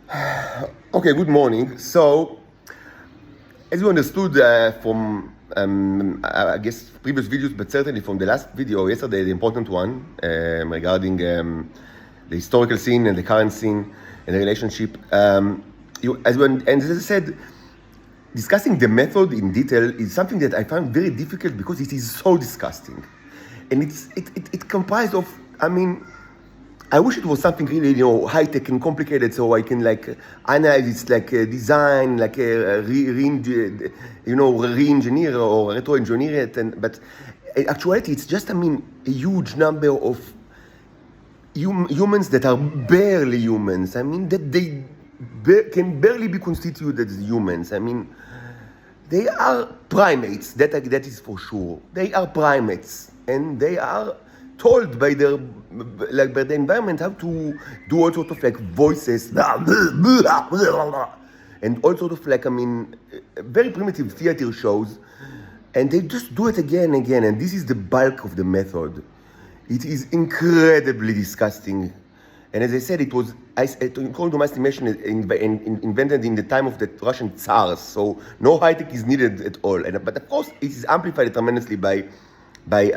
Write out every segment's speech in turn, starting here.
Okay, good morning. So, as you understood from, I guess, previous videos, but certainly from the last video yesterday, the important one regarding the historical scene and the current scene and the relationship. And as I said, discussing the method in detail is something that I find very difficult because it is so disgusting, and it comprised of, I wish it was something really, high tech and complicated, so I can analyze its design, re-engineer or retro-engineer it. But in actuality, it's just, a huge number of humans that are barely humans. That they can barely be constituted as humans. They are primates. That is for sure. They are primates, and they are told by their by the environment how to do all sorts of voices and all sorts of very primitive theater shows, and they just do it again and again. And this is the bulk of the method. It is incredibly disgusting. And as I said, it was, according to my estimation, invented in the time of the Russian Tsars. So no high tech is needed at all. But of course, it is amplified tremendously by the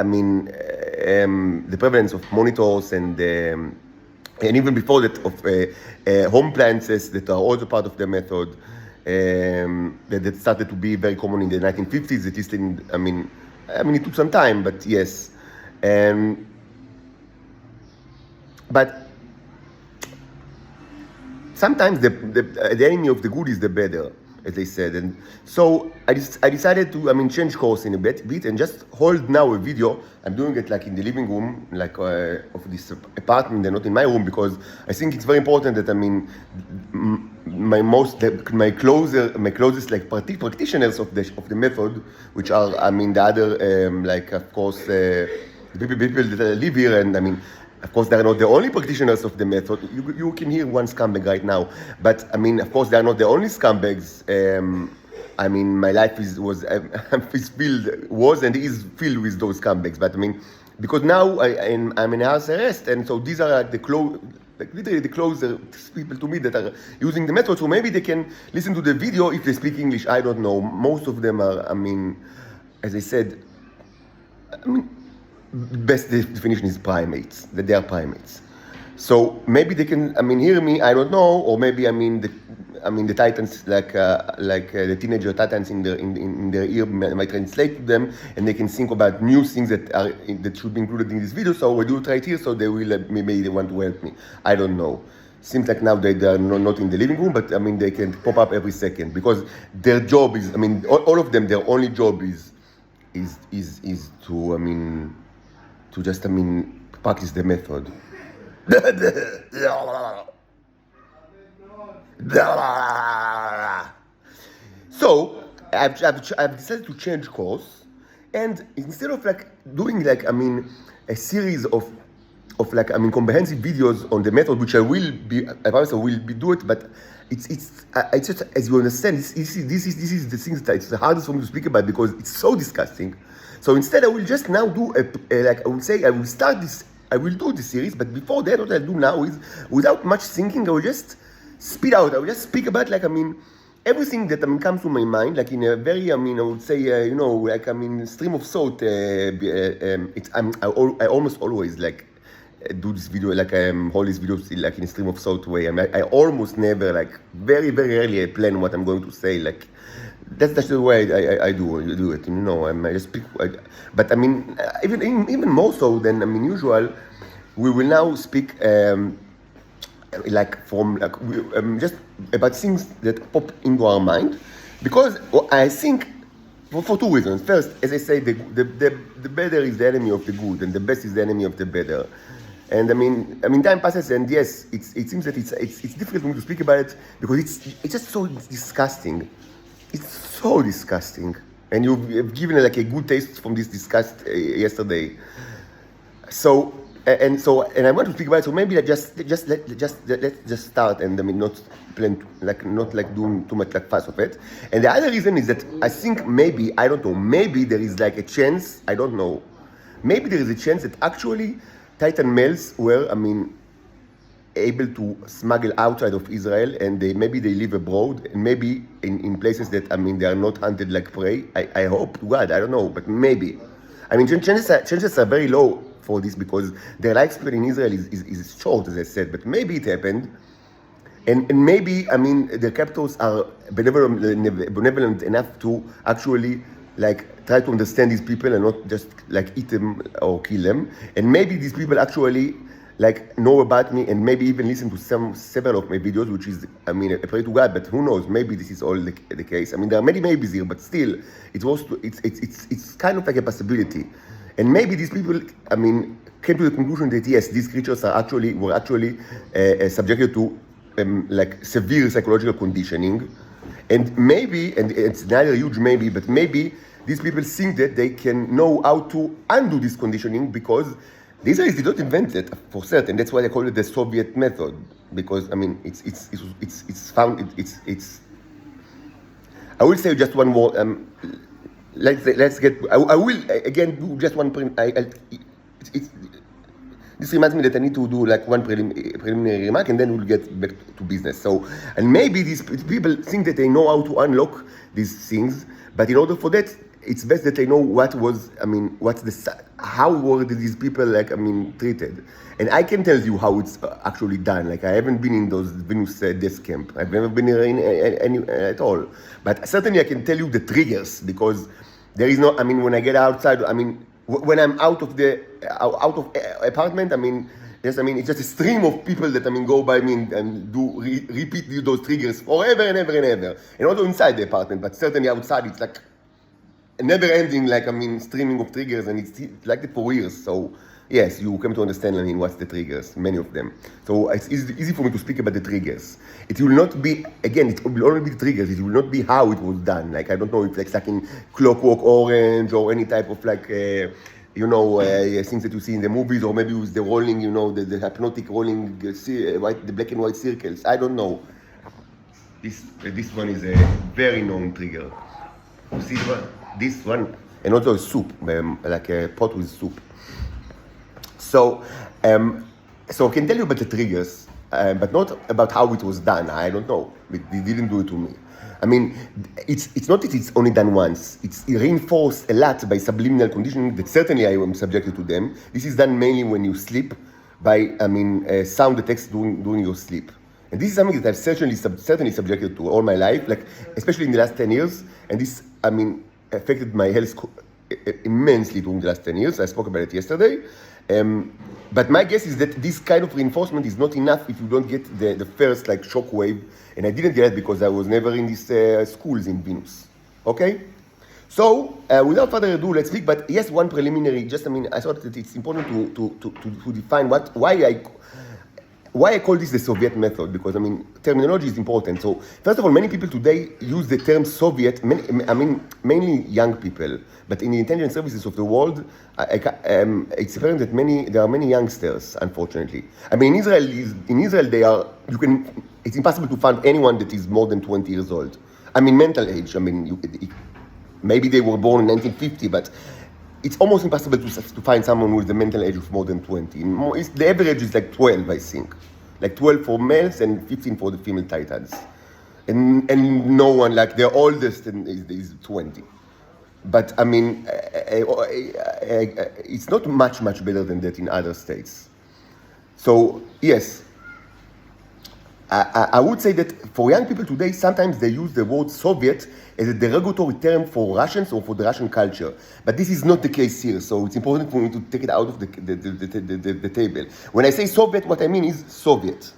prevalence of monitors and even before that of home appliances that are also part of the method. That started to be very common in the 1950s. It is in, it took some time, but yes. But sometimes the enemy of the good is the better, as they said. And so I decided to, change course in a bit and just hold now a video. I'm doing it in the living room, of this apartment and not in my room, because I think it's very important that, my closest practitioners of the method, which are, the other, of course, people that live here, and of course, they are not the only practitioners of the method. You can hear one scumbag right now, but of course, they are not the only scumbags. My life is and is filled with those scumbags. But because now I'm in house arrest, and so these are literally the closest people to me that are using the method. So maybe they can listen to the video if they speak English. I don't know. Most of them are. As I said, best definition is primates, that they are primates. So maybe they can, hear me, I don't know, or maybe, the titans, the teenager titans in their ear might translate to them, and they can think about new things that should be included in this video. So I do it right here, so they will, maybe they want to help me. I don't know. Seems like now they are not in the living room, but they can pop up every second, because their job is, all of them, their only job is to just, practice the method. So I've decided to change course, and instead of doing a series of comprehensive videos on the method, which I promise I will be do it, but it's just, as you understand, this is the things that it's the hardest for me to speak about, because it's so disgusting. So instead, I will just now do I will do this series, but before that, what I'll do now is, without much thinking, I will just spit out. I will just speak about everything that comes to my mind, in a very I would say stream of thought. I almost always do this video hold these videos in a stream of thought way. I almost never very very rarely I plan what I'm going to say. That's the way I do it. I just speak. But even more so than usual, we will now speak just about things that pop into our mind, because I think for two reasons. First, as I say, the better is the enemy of the good, and the best is the enemy of the better. And time passes, and yes, it seems that it's difficult for me to speak about it, because it's just so disgusting. It's so disgusting, and you've given a good taste from this disgust yesterday. So I want to speak about it. So maybe let's just start, and not plan not doing too much fuss of it. And the other reason is that I think maybe, I don't know, maybe there is a chance, I don't know, maybe there is a chance that actually Titan males were able to smuggle outside of Israel, and maybe they live abroad, and maybe in places that, I mean, they are not hunted like prey. I hope to God, I don't know, but maybe. I mean, chances are very low for this because their lifespan in Israel is short, as I said, but maybe it happened. And maybe, I mean, the captors are benevolent enough to actually like try to understand these people and not just like eat them or kill them. And maybe these people actually like know about me and maybe even listen to several of my videos, which is, I mean, I pray to God, but who knows? Maybe this is all the case. I mean, there are many maybes here, but still, it's kind of like a possibility. And maybe these people, I mean, came to the conclusion that yes, these creatures were actually subjected to like severe psychological conditioning, and maybe, and it's neither huge maybe, but maybe these people think that they can know how to undo this conditioning because the Israelis did not invent it for certain. That's why they call it the Soviet method, because I mean it's found it's. I will say just one more. Let's get. I will again do just one. This reminds me that I need to do like one preliminary remark and then we'll get back to business. So, and maybe these people think that they know how to unlock these things, but in order for that, it's best that they know how were these people like, I mean, treated. And I can tell you how it's actually done. Like I haven't been in those Venus death camp. I've never been here in any at all. But certainly I can tell you the triggers because there is no, I mean, when I get outside, I mean, when I'm out of apartment, I mean, yes, I mean, it's just a stream of people that, I mean, go by me and do repeat those triggers forever and ever and ever. And also inside the apartment, but certainly outside, it's like a never-ending, like, I mean, streaming of triggers, and it's like that for years. So, yes, you come to understand, I mean, what's the triggers, many of them. So it's easy for me to speak about the triggers. It will not be, again, it will only be the triggers. It will not be how it was done. Like, I don't know if it's like in Clockwork Orange or any type of like, things that you see in the movies, or maybe with the rolling, the hypnotic rolling, the black and white circles. I don't know. This one is a very known trigger. You see this one? And also a soup, like a pot with soup. So I can tell you about the triggers, but not about how it was done. I don't know. They didn't do it to me. I mean, it's not that it's only done once. It's reinforced a lot by subliminal conditioning that certainly I am subjected to them. This is done mainly when you sleep by, sound effects during your sleep. And this is something that I've certainly subjected to all my life, like especially in the last 10 years. And this, affected my health immensely during the last 10 years. I spoke about it yesterday. But my guess is that this kind of reinforcement is not enough if you don't get the first like shock wave. And I didn't get it because I was never in these schools in Venus. Okay? So, without further ado, let's speak. But yes, one preliminary, I thought that it's important to define why I call this the Soviet method, because, terminology is important. So, first of all, many people today use the term Soviet, mainly young people, but in the intelligence services of the world, it's apparent that there are many youngsters, unfortunately. In Israel, it's impossible to find anyone that is more than 20 years old. Mental age, maybe they were born in 1950, but it's almost impossible to find someone with the mental age of more than 20. The average is like 12, I think. Like 12 for males and 15 for the female titans. And no one, like the oldest is 20. But it's not much better than that in other states. So, yes. I would say that for young people today, sometimes they use the word Soviet as a derogatory term for Russians or for the Russian culture. But this is not the case here, so it's important for me to take it out of the table. When I say Soviet, what I mean is Soviet,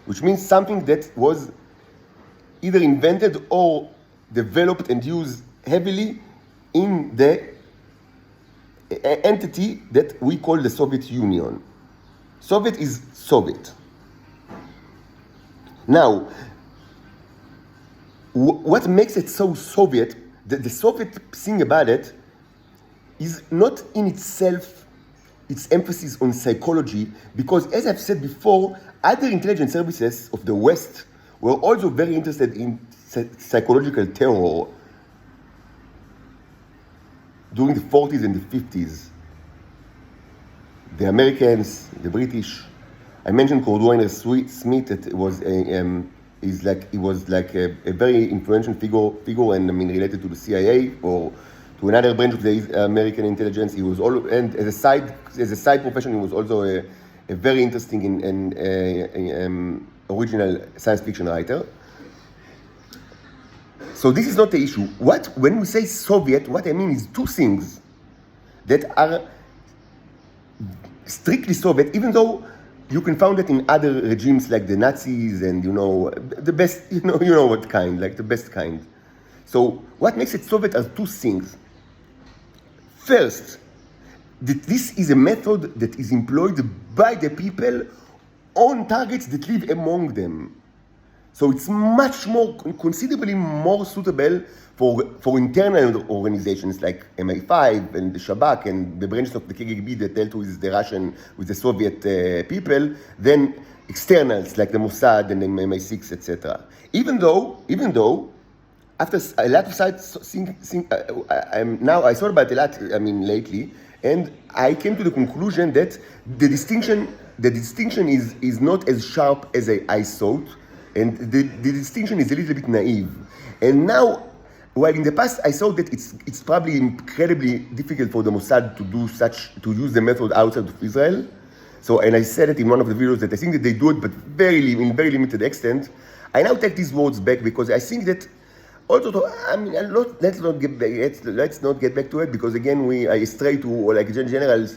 which means something that was either invented or developed and used heavily in the entity that we call the Soviet Union. Soviet is Soviet. Now, what makes it so Soviet, the Soviet thing about it, is not in itself its emphasis on psychology, because as I've said before, other intelligence services of the West were also very interested in psychological terror during the 40s and the 50s. The Americans, the British. I mentioned Cordwainer Smith, that was he was like a very influential figure, and I mean related to the CIA or to another branch of the American intelligence. He was all, and as a side profession, he was also a very interesting and original science fiction writer. So this is not the issue. When we say Soviet, what I mean is two things that are strictly Soviet, even though you can find it in other regimes like the Nazis and the best, you know what kind, like the best kind. So what makes it Soviet are two things. First, that this is a method that is employed by the people on targets that live among them. So it's considerably more suitable for internal organizations like MI5 and the Shabak and the branches of the KGB that dealt with the Soviet people than externals like the Mossad and the MI6, etc. Even though, after a lot of sites, now I thought about a lot, lately, and I came to the conclusion that the distinction is not as sharp as I thought, and the distinction is a little bit naive. And now, while in the past I thought that it's probably incredibly difficult for the Mossad to use the method outside of Israel. So, and I said it in one of the videos that I think that they do it, but in very limited extent. I now take these words back because I think that also, let's not get back to it, because again I stray to like general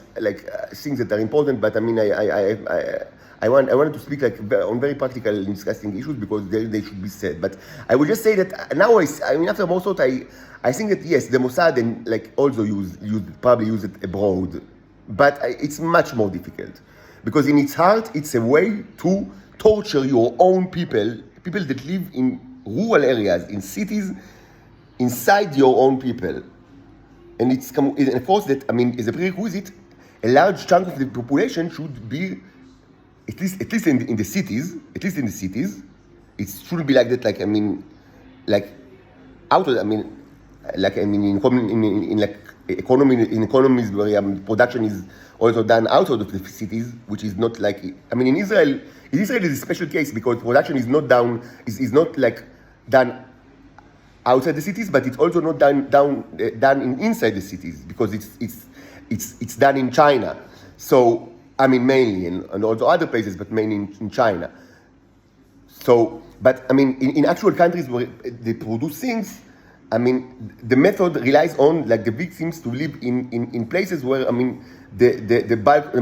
things that are important. But I wanted to speak on very practical and discussing issues because they should be said. But I would just say that now after most thought I think that yes, the Mossad and also probably use it abroad, but it's much more difficult because in its heart it's a way to torture your own people that live in rural areas, in cities, inside your own people. And of course that, as a prerequisite, a large chunk of the population should be, at least in the cities, it shouldn't be like that, in economies where production is also done outside of the cities, which is not like, in Israel is a special case because production is not done done outside the cities, but it's also not done inside the cities because it's done in China. So mainly and also other places, but mainly in China. So, but in actual countries where they produce things, the method relies on the victims to live in places where the bulk,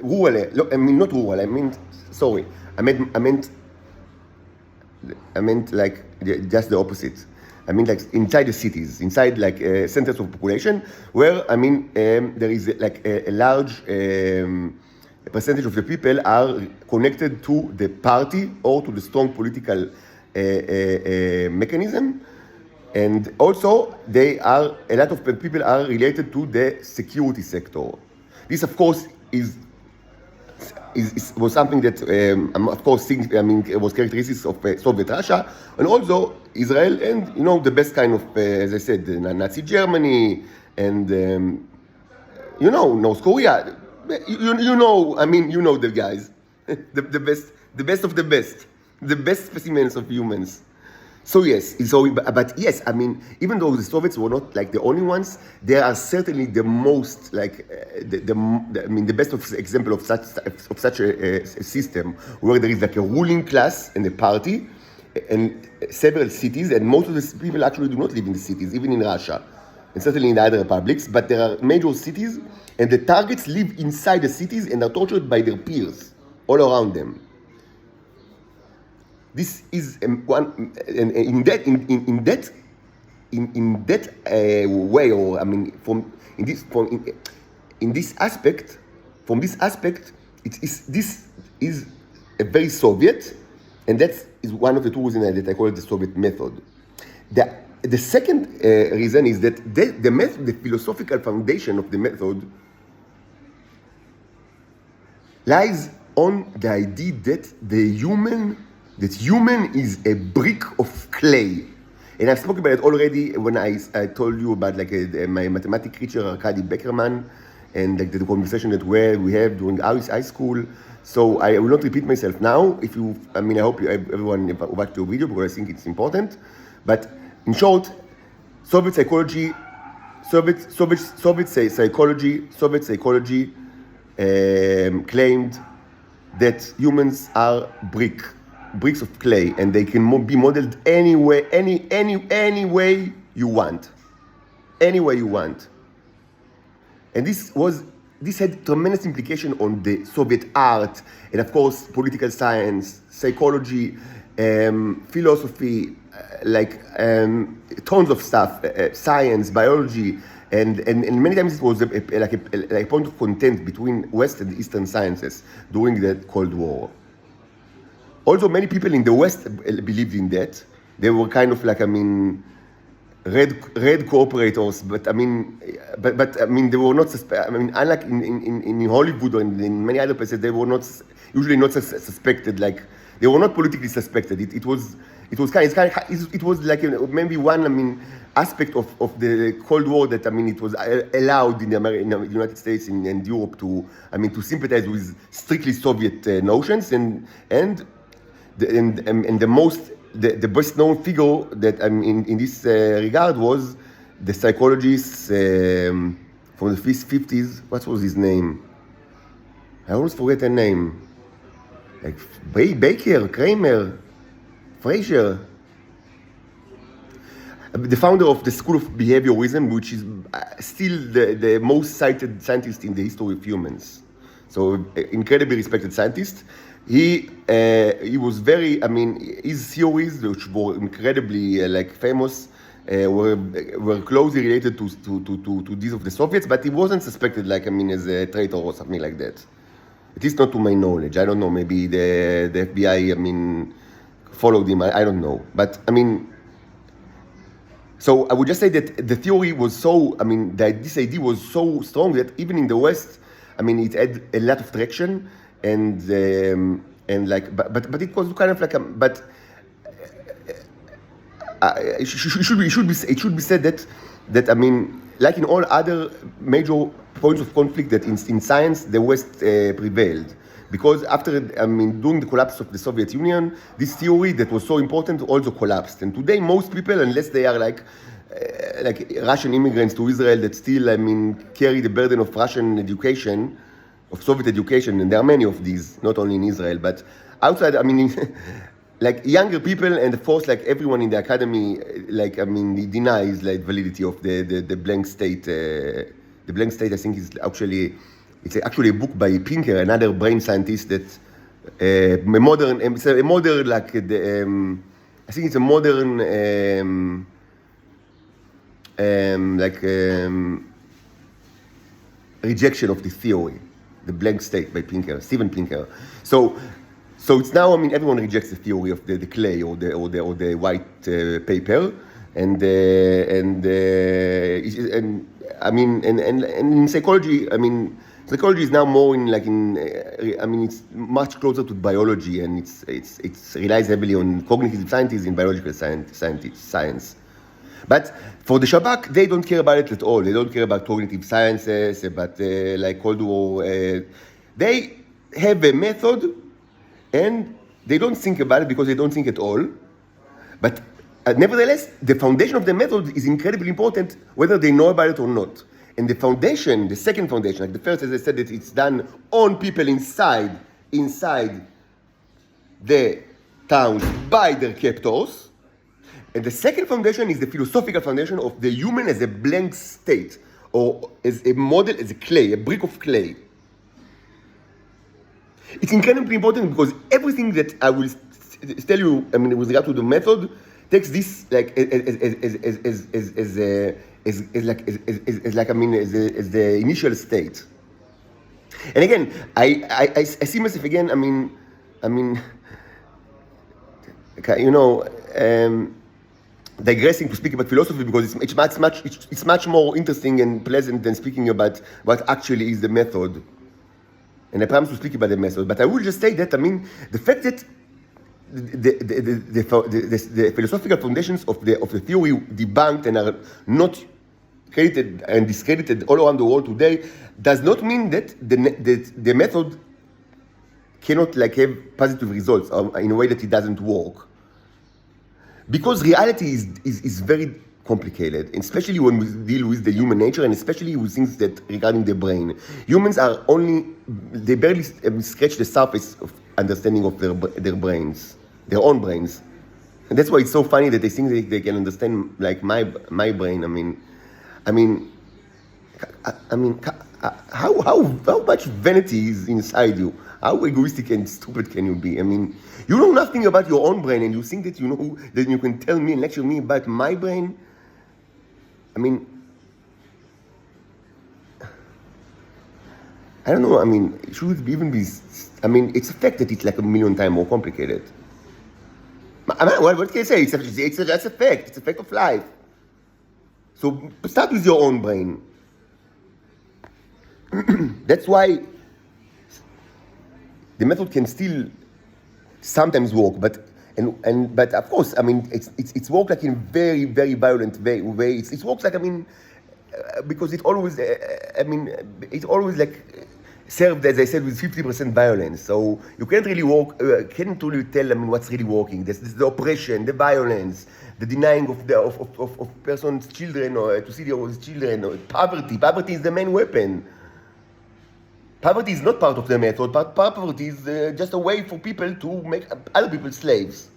rural. Not rural. Sorry, I meant just the opposite. Inside the cities, inside centers of population, where there is a large percentage of the people are connected to the party or to the strong political mechanism, and also a lot of people are related to the security sector. This, of course, was something that, of course, was characteristics of Soviet Russia, and also Israel, and the best kind of, as I said, Nazi Germany, and North Korea. You know the guys, the best of the best specimens of humans. So yes, but yes, even though the Soviets were not the only ones, they are certainly the most the best of example of such a system where there is a ruling class and a party and several cities, and most of the people actually do not live in the cities, even in Russia, and certainly in the other republics. But there are major cities, and the targets live inside the cities and are tortured by their peers all around them. This is one, and in that way, or from this aspect, this is a very Soviet, and that is one of the two reasons that I call it the Soviet method. The second reason is that the method, the philosophical foundation of the method, lies on the idea that human is a brick of clay. And I've spoken about it already when I told you about my mathematics teacher, Arkady Beckerman, and the conversation that we have during high school. So I will not repeat myself now. If you, I mean, I hope everyone watched your video because I think it's important. But in short, Soviet psychology, Soviet psychology claimed that humans are bricks of clay, and they can be modeled any way you want, any way you want. And this had tremendous implication on the Soviet art, and of course political science, psychology, philosophy, tons of stuff, science, biology, and many times it was a point of content between West and Eastern sciences during the Cold War. Also, many people in the West believed in that. They were kind of red cooperators, but they were not. Unlike in Hollywood or in many other places, they were not usually not suspected. Like they were not politically suspected. It was like maybe one aspect of the Cold War that it was allowed in the United States and Europe to sympathize with strictly Soviet notions and the best known figure that in this regard was the psychologist from the 50s. What was his name? I always forget the name. Like Baker, Kramer, Fraser. The founder of the School of Behaviorism, which is still the most cited scientist in the history of humans. So, incredibly respected scientist. He was very, his theories, which were incredibly famous, were closely related to these of the Soviets, but he wasn't suspected as a traitor or something like that. It is not to my knowledge. I don't know. Maybe the FBI, followed him. I don't know. But so I would just say that the theory was so, that this idea was so strong that even in the West, it had a lot of traction. But it was kind of it should be said that like in all other major points of conflict, that in science the West prevailed, because after during the collapse of the Soviet Union, this theory that was so important also collapsed. And today most people, unless they are like Russian immigrants to Israel that still carry the burden of Russian education, of Soviet education, and there are many of these, not only in Israel, but outside, younger people, and of course, everyone in the academy, denies validity of the blank state. The blank state, I think, is actually a book by Pinker, another brain scientist that I think it's a modern rejection of this theory. The Blank State by Pinker, Steven Pinker. So it's now everyone rejects the theory of the clay or the white paper, and in psychology, psychology is now more it's much closer to biology, and it relies heavily on cognitive sciences in biological science. But for the Shabak, they don't care about it at all. They don't care about cognitive sciences, about Cold War. They have a method, and they don't think about it because they don't think at all. But nevertheless, the foundation of the method is incredibly important, whether they know about it or not. And the foundation, the second foundation, like the first, as I said, that it's done on people inside the towns by their captors. And the second foundation is the philosophical foundation of the human as a blank state, or as a model, as a clay, a brick of clay. It's incredibly important because everything that I will tell you, with regard to the method, takes this as the initial state. And again, I see myself again. Digressing to speak about philosophy because it's much more interesting and pleasant than speaking about what actually is the method. And I promise to speak about the method, but I will just say that the fact that the philosophical foundations of the theory debunked and are not credited and discredited all around the world today does not mean that the method cannot like have positive results in a way that it doesn't work. Because reality is very complicated, especially when we deal with the human nature and especially with things that regarding the brain. Humans are they barely scratch the surface of understanding of their brains, their own brains. And that's why it's so funny that they think they can understand like my brain. I mean, how much vanity is inside you? How egoistic and stupid can you be? I mean, you know nothing about your own brain, and you think that you know that you can tell me and lecture me about my brain. I mean, I don't know. I mean, should it even be? I mean, it's a fact that it's like a million times more complicated. I mean, what can I say? That's a fact. It's a fact of life. So start with your own brain. That's why the method can still sometimes work, but of course, I mean, it's work like in very, very violent way. It works like, I mean, because it always, it always like served, as I said, with 50% violence. So you can't really can't really tell, I mean, what's really working. This the oppression, the violence, the denying of person's children or to see their children, or poverty. Poverty is the main weapon. Poverty is not part of the method, but poverty is just a way for people to make other people slaves.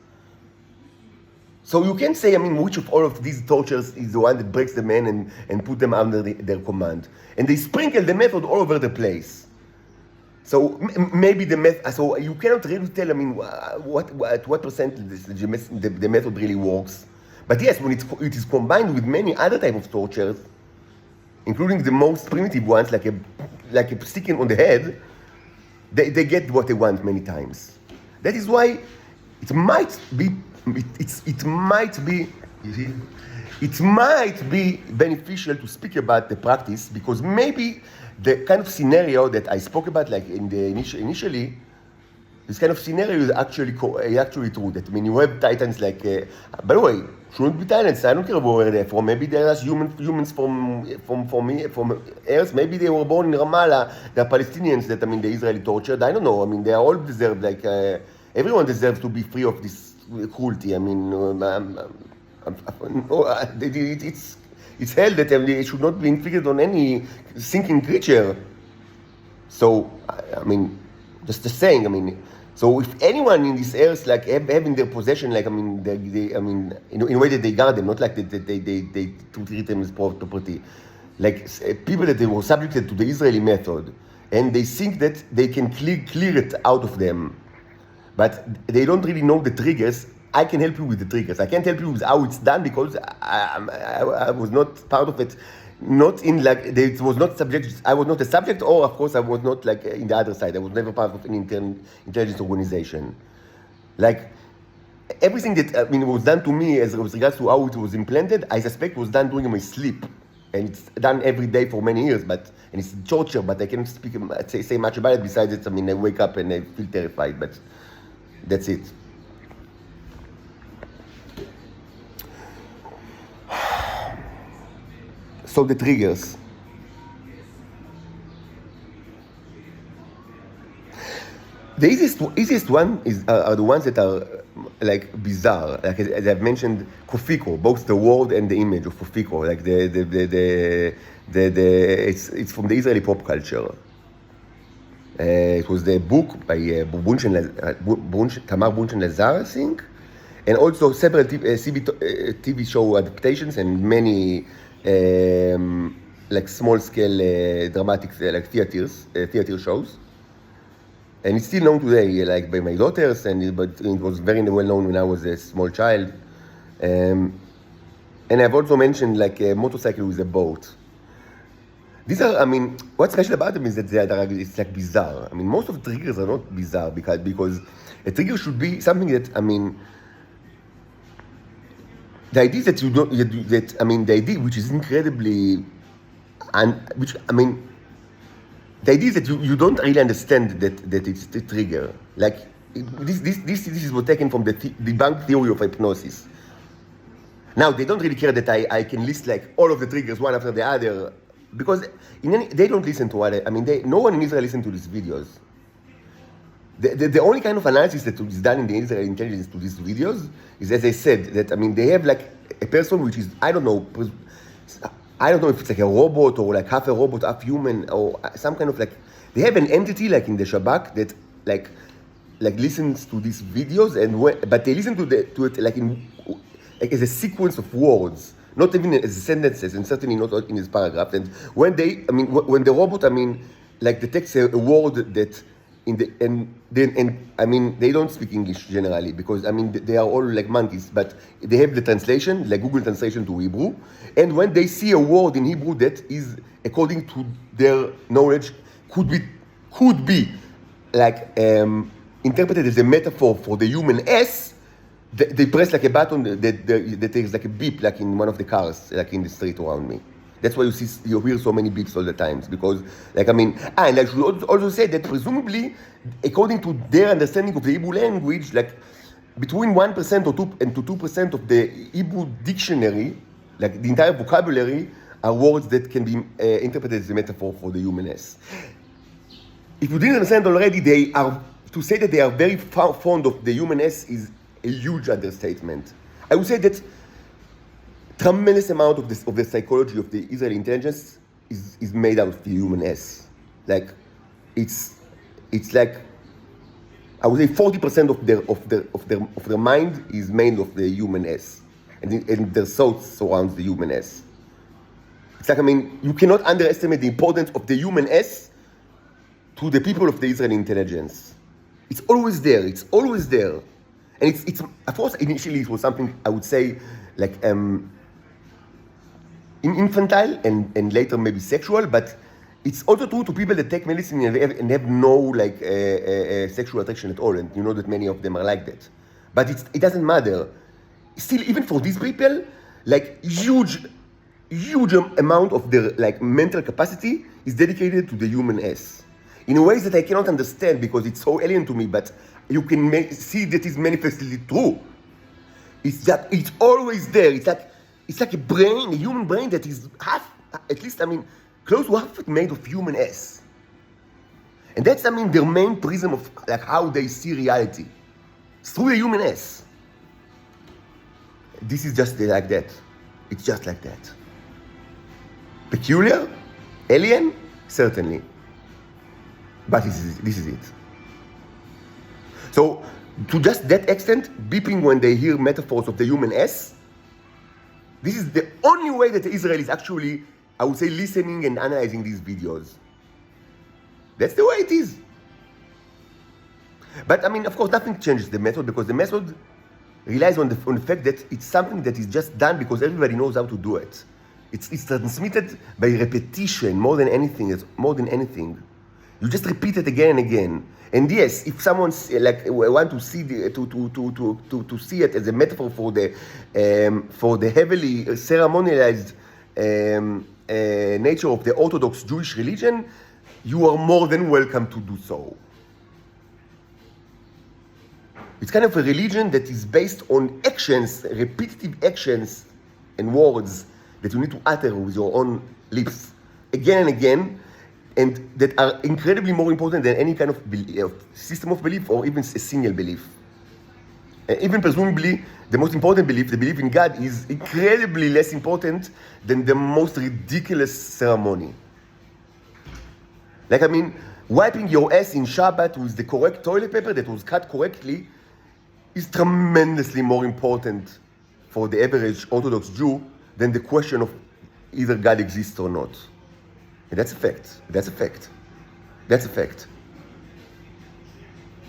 So you can't say, I mean, which of all of these tortures is the one that breaks the man and put them under their command. And they sprinkle the method all over the place. So maybe the method, so you cannot really tell, I mean, what percent the method really works. But yes, when it is combined with many other types of tortures, including the most primitive ones, like a sticking on the head, they get what they want many times. That is why it might be beneficial to speak about the practice, because maybe the kind of scenario that I spoke about, like in the initially, this kind of scenario is actually true. That, I mean, you have Titans like, by the way, shouldn't be Titans. I don't care where they're from. Maybe they're just humans from Earth. Maybe they were born in Ramallah. They're Palestinians that, I mean, the Israeli tortured. I don't know. I mean, they all deserve, like, everyone deserves to be free of this cruelty. I mean, it's hell that it should not be inflicted on any thinking creature. So, I mean, just the saying, I mean, so if anyone in this earth, like, have in their possession, like, I mean, in a way that they guard them, not like they treat them as property, like people that they were subjected to the Israeli method, and they think that they can clear it out of them, but they don't really know the triggers. I can help you with the triggers. I can't help you with how it's done, because I was not part of it. Not in like, it was not subject. I was not a subject, or of course I was not like in the other side. I was never part of an intelligence organization. Like everything that, I mean, was done to me as regards to how it was implanted, I suspect was done during my sleep, and it's done every day for many years. But and it's torture. But I can't say much about it. Besides it, I mean, I wake up and I feel terrified. But that's it. So the triggers. The easiest one are the ones that are like bizarre. Like as I've mentioned, Kofiko, both the word and the image of Kofiko. Like it's from the Israeli pop culture. It was the book by Tamar Bunchen-Lazar, I think, and also several TV show adaptations and many. Like small scale dramatic like theater shows, and it's still known today, like by my daughters, but it was very well known when I was a small child. And I've also mentioned like a motorcycle with a boat. These are, I mean, what's special about them is that it's like bizarre. I mean, most of the triggers are not bizarre because a trigger should be something that, I mean, the idea that you don't, that, I mean, the idea which is incredibly, the idea that you don't really understand that it's the trigger. Like, this is what taken from the debunked theory of hypnosis. Now, they don't really care that I can list like all of the triggers one after the other, because they don't listen to what no one in Israel listens to these videos. The only kind of analysis that is done in the Israeli intelligence to these videos is, as I said, that I mean they have like a person which is I don't know if it's like a robot or like half a robot, half human, or some kind of like they have an entity like in the Shabak that like listens to these videos but they listen to it like as a sequence of words, not even as sentences, and certainly not in his paragraph. And when the robot like detects a word that they don't speak English generally because they are all like monkeys, but they have the translation, like Google translation to Hebrew, and when they see a word in Hebrew that is according to their knowledge could be like interpreted as a metaphor for the human S, they press like a button that takes like a beep, like in one of the cars, like in the street around me. That's why you hear so many beeps all the times, because and I should also say that presumably, according to their understanding of the Hebrew language, like between 1% or 2% of the Hebrew dictionary, like the entire vocabulary, are words that can be interpreted as a metaphor for the human S. If you didn't understand already, to say that they are very fond of the human S is a huge understatement. I would say that tremendous amount of the psychology of the Israeli intelligence is made out of the human S. Like it's like I would say 40% of their mind is made of the human S, and their thoughts surrounds the human S. It's like you cannot underestimate the importance of the human S to the people of the Israeli intelligence. It's always there. It's always there, and it's of course initially it was something I would say like infantile and later maybe sexual, but it's also true to people that take medicine and have no like sexual attraction at all, and you know that many of them are like that. But it doesn't matter. Still, even for these people, like huge amount of their like mental capacity is dedicated to the human S, in ways that I cannot understand because it's so alien to me. But you can see that it's manifestly true. It's that it's always there. It's like a human brain that is close to half made of human S. And that's, their main prism of like how they see reality. It's through the human S. This is just like that. It's just like that. Peculiar? Alien? Certainly. But this is it. So, to just that extent, beeping when they hear metaphors of the human S, this is the only way that Israel is actually, I would say, listening and analyzing these videos. That's the way it is. But of course, nothing changes the method, because the method relies on the fact that it's something that is just done because everybody knows how to do it. It's transmitted by repetition more than anything. You just repeat it again and again. And yes, if someone want to see to see it as a metaphor for the heavily ceremonialized nature of the Orthodox Jewish religion, you are more than welcome to do so. It's kind of a religion that is based on actions, repetitive actions and words that you need to utter with your own lips again and again, and that are incredibly more important than any kind of system of belief or even a single belief. And even presumably, the most important belief, the belief in God, is incredibly less important than the most ridiculous ceremony. Like, wiping your ass in Shabbat with the correct toilet paper that was cut correctly is tremendously more important for the average Orthodox Jew than the question of either God exists or not. And that's a fact. That's a fact.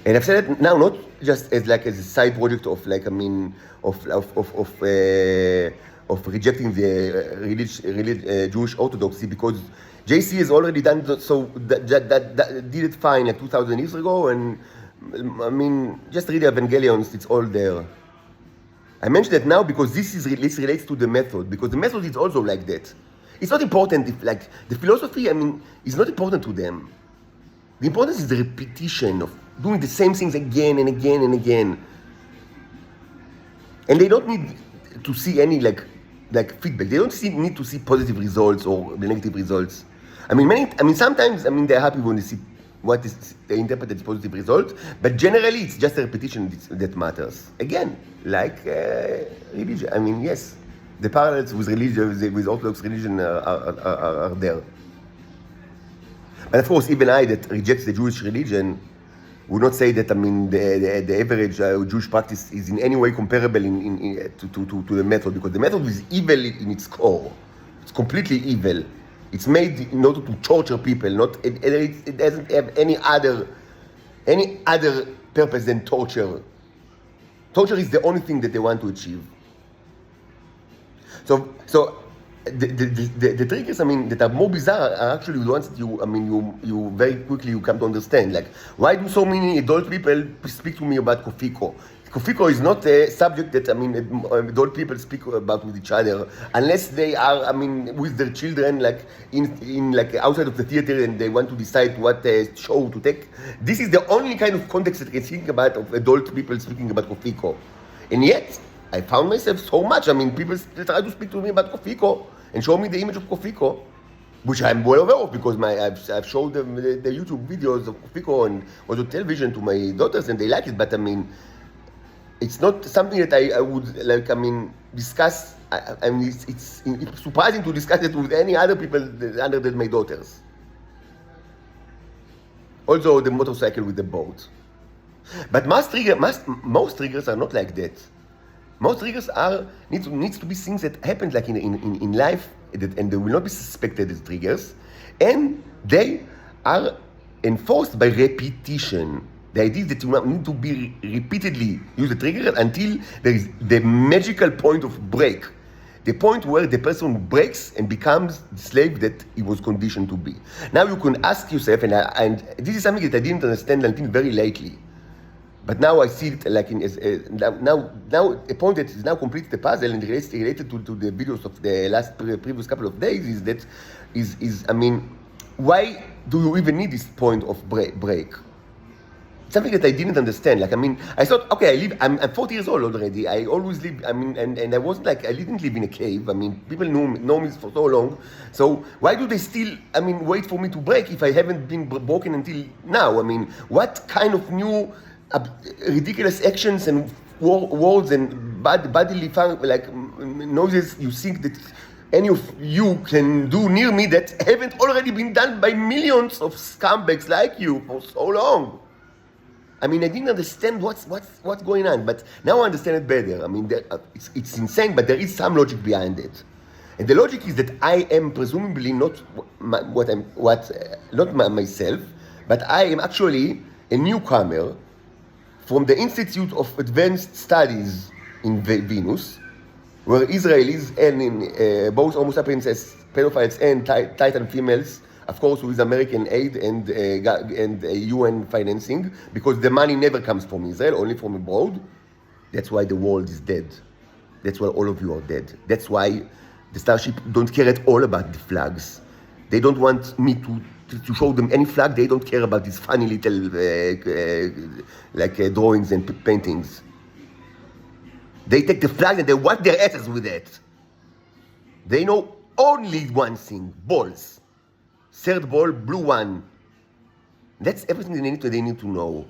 And I've said it now, not just as a side project of rejecting the Jewish orthodoxy, because JC has already done so. That did it fine 2,000 years ago, and just read the Evangelions. It's all there. I mentioned that now because this relates to the method, because the method is also like that. It's not important if, the philosophy, is not important to them. The importance is the repetition of doing the same things again and again and again. And they don't need to see any, feedback. They don't need to see positive results or negative results. Sometimes, they're happy when they see what is interpreted as positive result, but generally it's just a repetition that matters. Again, like religion. I mean, yes, the parallels with religion, with Orthodox religion are there. But of course, even I that rejects the Jewish religion would not say that, I mean, the average Jewish practice is in any way comparable to the method, because the method is evil in its core. It's completely evil. It's made in order to torture people. It doesn't have any other purpose than torture. Torture is the only thing that they want to achieve. So the triggers, I mean, that are more bizarre are actually the ones that you very quickly you come to understand. Like, why do so many adult people speak to me about Kofiko? Kofiko is not a subject that, I mean, adult people speak about with each other, unless they are, I mean, with their children, like in like outside of the theater, and they want to decide what show to take. This is the only kind of context that I can think about of adult people speaking about Kofiko. And yet, I found myself so much, I mean, people try to speak to me about Kofiko and show me the image of Kofiko, which I'm well aware of, because I've showed them the YouTube videos of Kofiko and also television to my daughters, and they like it. But I mean, it's not something that I would like, I mean, discuss. I mean, it's surprising to discuss it with any other people other than my daughters. Also, the motorcycle with the boat. But most triggers are not like that. Most triggers needs to be things that happen like in life, and they will not be suspected as triggers, and they are enforced by repetition. The idea is that you need to be repeatedly use the trigger until there is the magical point of break, the point where the person breaks and becomes the slave that he was conditioned to be. Now you can ask yourself, and this is something that I didn't understand until very lately. But now I see it like now a point that is now completed the puzzle and related to the videos of the previous couple of days is that I mean, why do you even need this point of break? Something that I didn't understand. Like, I mean, I thought, okay, I'm 40 years old already. I always live, I mean, and I wasn't like, I didn't live in a cave. I mean, people know me for so long. So why do they still, I mean, wait for me to break if I haven't been broken until now? I mean, what kind of new ridiculous actions and words and bodily like noises you think that any of you can do near me that haven't already been done by millions of scumbags like you for so long? I mean, I didn't understand what's going on, but now I understand it better. I mean, it's insane, but there is some logic behind it, and the logic is that I am presumably not myself, but I am actually a newcomer from the Institute of Advanced Studies in Venus, where Israelis and in both Homo sapiens pedophiles and Titan females, of course, with American aid and UN financing, because the money never comes from Israel, only from abroad. That's why the world is dead. That's why all of you are dead. That's why the Starship don't care at all about the flags. They don't want me to show them any flag. They don't care about these funny little drawings and paintings. They take the flag and they wipe their asses with it. They know only one thing: balls. Third ball, blue one. That's everything they need to know.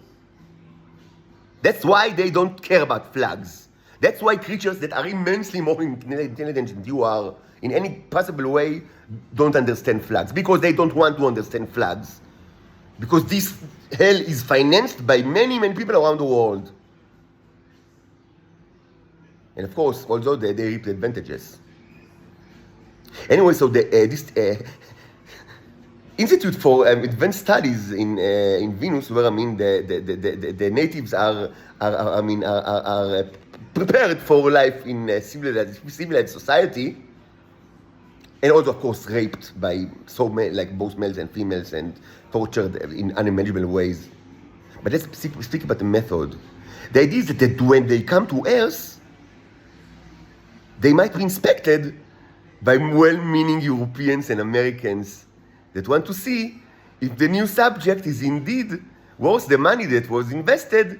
That's why they don't care about flags. That's why creatures that are immensely more intelligent than you are, in any possible way, don't understand flags. Because they don't want to understand flags. Because this hell is financed by many, many people around the world. And of course, although they reap the advantages. Anyway, so this Institute for Advanced Studies in Venus, where I mean the natives are prepared for life in a civilized society, and also of course raped by so many, like both males and females, and tortured in unimaginable ways. But let's speak about the method. The idea is that when they come to Earth, they might be inspected by well-meaning Europeans and Americans that want to see if the new subject is indeed worth the money that was invested.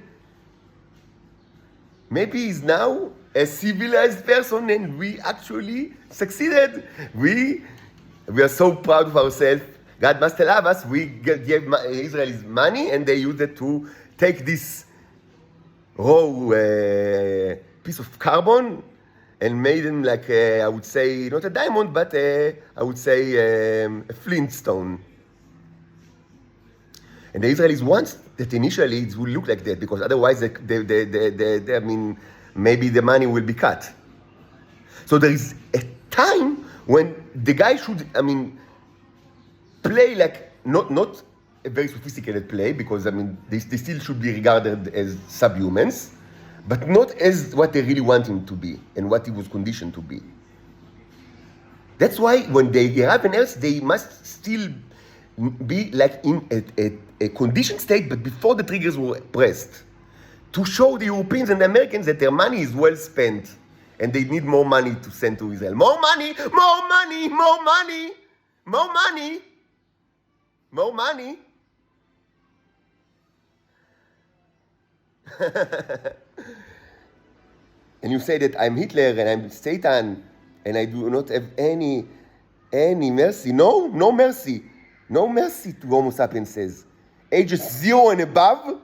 Maybe he's now a civilized person and we actually succeeded. We are so proud of ourselves. God must love us. We gave Israelis money, and they used it to take this raw piece of carbon and made them like, I would say, not a diamond, but I would say a flintstone. And the Israelis want that initially it will look like that, because otherwise, I mean, maybe the money will be cut. So there is a time when the guy should, I mean, play like not a very sophisticated play, because I mean they still should be regarded as subhumans, but not as what they really want him to be and what he was conditioned to be. That's why when they arrive on Earth, they must still be like in a conditioned state, but before the triggers were pressed, to show the Europeans and the Americans that their money is well spent and they need more money to send to Israel. More money, more money, more money, more money, more money. And you say that I'm Hitler and I'm Satan and I do not have any mercy. No mercy. No mercy to Homo sapiens. Ages 0 and above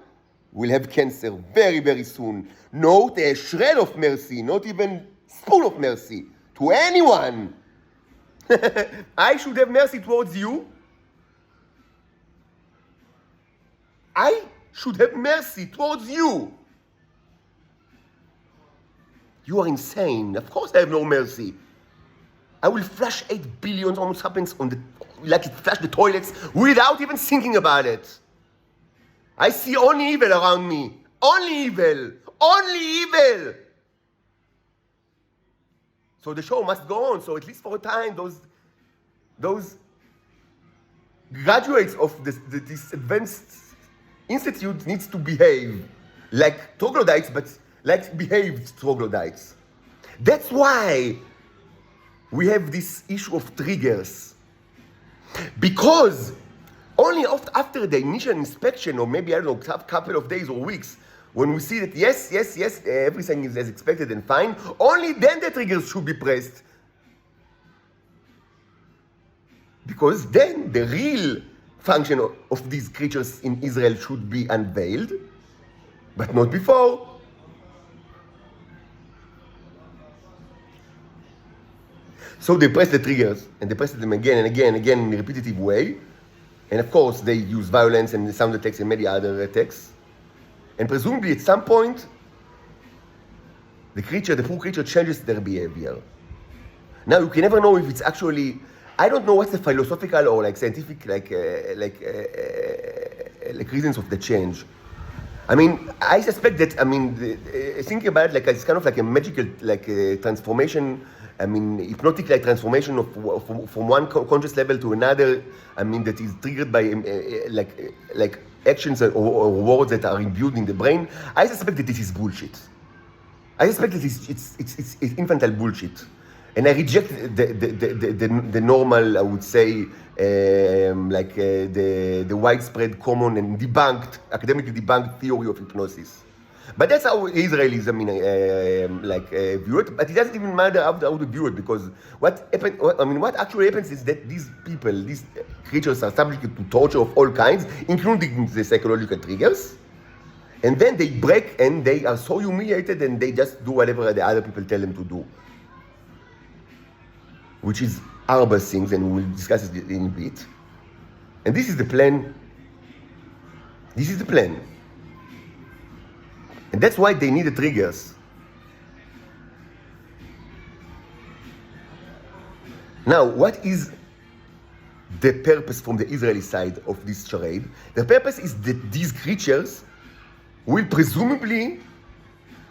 will have cancer very, very soon. Not a shred of mercy, not even spoon of mercy to anyone. I should have mercy towards you. I should have mercy towards you. You are insane. Of course I have no mercy. I will flush 8 billion Homo sapiens like it flush the toilets without even thinking about it. I see only evil around me. Only evil. Only evil. So the show must go on. So at least for a time, those graduates of this advanced institute needs to behave like troglodytes, but like behaved troglodytes. That's why we have this issue of triggers. Because only after the initial inspection, or maybe, I don't know, a couple of days or weeks, when we see that yes, everything is as expected and fine, only then the triggers should be pressed. Because then the real function of these creatures in Israel should be unveiled, but not before. So they press the triggers, and they press them again and again and again in a repetitive way. And of course, they use violence and sound attacks and many other attacks. And presumably at some point, the poor creature changes their behavior. Now, you can never know if it's actually, I don't know what's the philosophical or like scientific reasons of the change. I mean, I suspect that, I mean, thinking about it, like it's kind of like a magical transformation. I mean, hypnotic like transformation from one conscious level to another. I mean, that is triggered by like actions or words that are imbued in the brain. I suspect that this is bullshit. I suspect that it's infantile bullshit, and I reject the normal, I would say, the widespread, common, and academically debunked theory of hypnosis. But that's how Israelis, I mean, view it. But it doesn't even matter how to view it, because what actually happens is that these people, these creatures, are subject to torture of all kinds, including the psychological triggers. And then they break, and they are so humiliated, and they just do whatever the other people tell them to do, which is horrible things, and we'll discuss it in a bit. And this is the plan. This is the plan. And that's why they need the triggers. Now, what is the purpose from the Israeli side of this charade? The purpose is that these creatures will presumably,